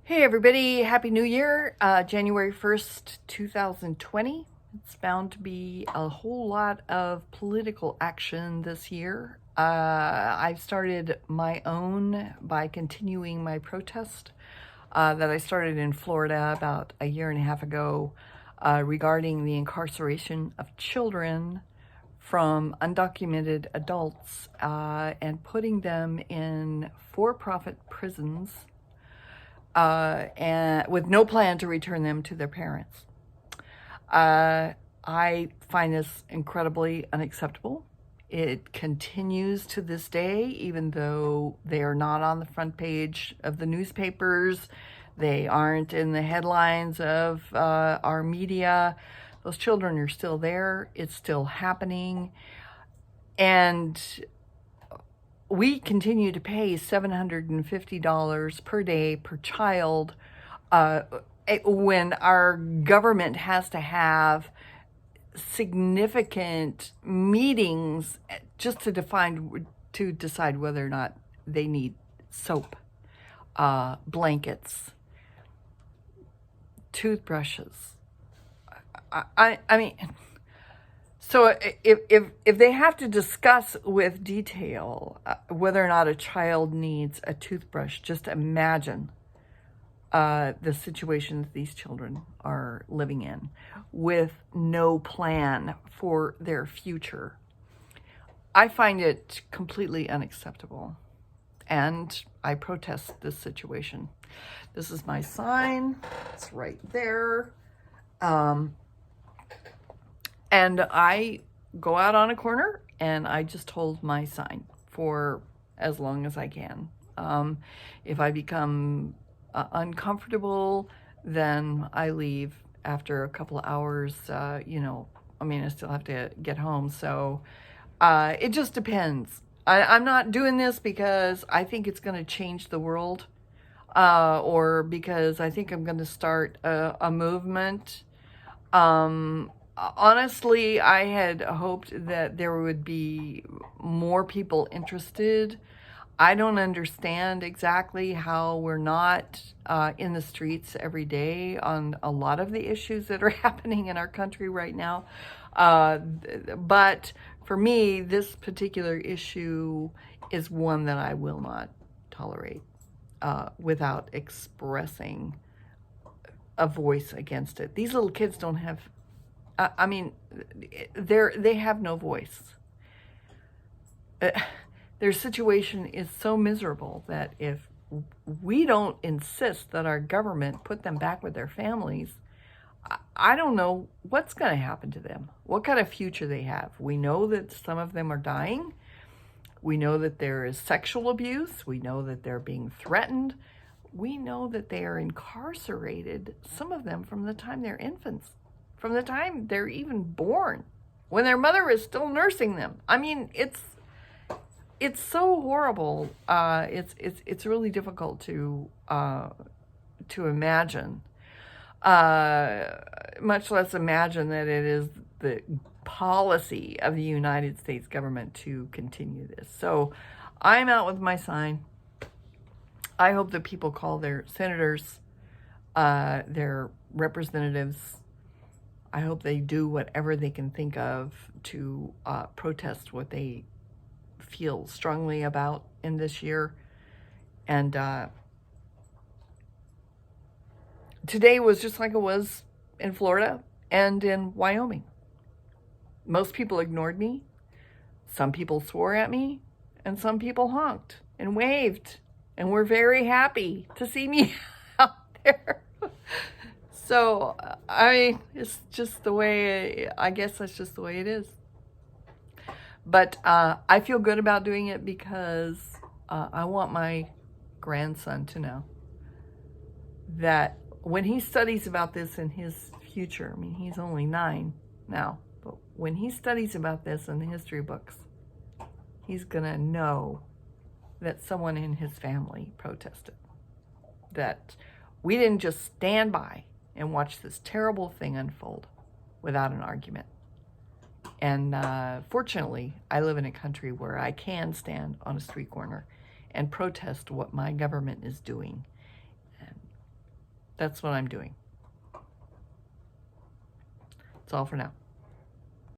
Hey everybody, Happy New Year, January 1st, 2020. It's bound to be a whole lot of political action this year. I've started my own by continuing my protest that I started in Florida about a year and a half ago regarding the incarceration of children from undocumented adults and putting them in for-profit prisons and with no plan to return them to their parents. I find this incredibly unacceptable. It continues to this day, even though they are not on the front page of the newspapers. They aren't in the headlines of our media. Those children are still there. It's still happening. And we continue to pay $750 per day per child when our government has to have significant meetings just to decide whether or not they need soap, blankets, toothbrushes. I mean, so if they have to discuss with detail whether or not a child needs a toothbrush, just imagine the situation that these children are living in with no plan for their future. I find it completely unacceptable, and I protest this situation. This is my sign. It's right there. And I go out on a corner and I just hold my sign for as long as I can. If I become uncomfortable, then I leave after a couple of hours. I still have to get home. So it just depends. I'm not doing this because I think it's going to change the world or because I think I'm going to start a movement. Honestly, I had hoped that there would be more people interested. I don't understand exactly how we're not in the streets every day on a lot of the issues that are happening in our country right now. But for me, this particular issue is one that I will not tolerate without expressing a voice against it. These little kids don't have they have no voice. Their situation is so miserable that if we don't insist that our government put them back with their families, I don't know what's going to happen to them, what kind of future they have. We know that some of them are dying. We know that there is sexual abuse. We know that they're being threatened. We know that they are incarcerated, some of them from the time they're infants, from the time they're even born, when their mother is still nursing them. I mean, it's so horrible. It's really difficult to imagine, much less imagine that it is the policy of the United States government to continue this. So I'm out with my sign. I hope that people call their senators, their representatives. I hope they do whatever they can think of to protest what they feel strongly about in this year. And today was just like it was in Florida and in Wyoming. Most people ignored me. Some people swore at me, and some people honked and waved and were very happy to see me out there. So, it's just the way, I guess that's just the way it is. But I feel good about doing it because I want my grandson to know that when he studies about this in his future, I mean, he's only 9 now, but when he studies about this in the history books, he's going to know that someone in his family protested, that we didn't just stand by and watch this terrible thing unfold without an argument. And fortunately, I live in a country where I can stand on a street corner and protest what my government is doing. And That's what I'm doing. That's all for now.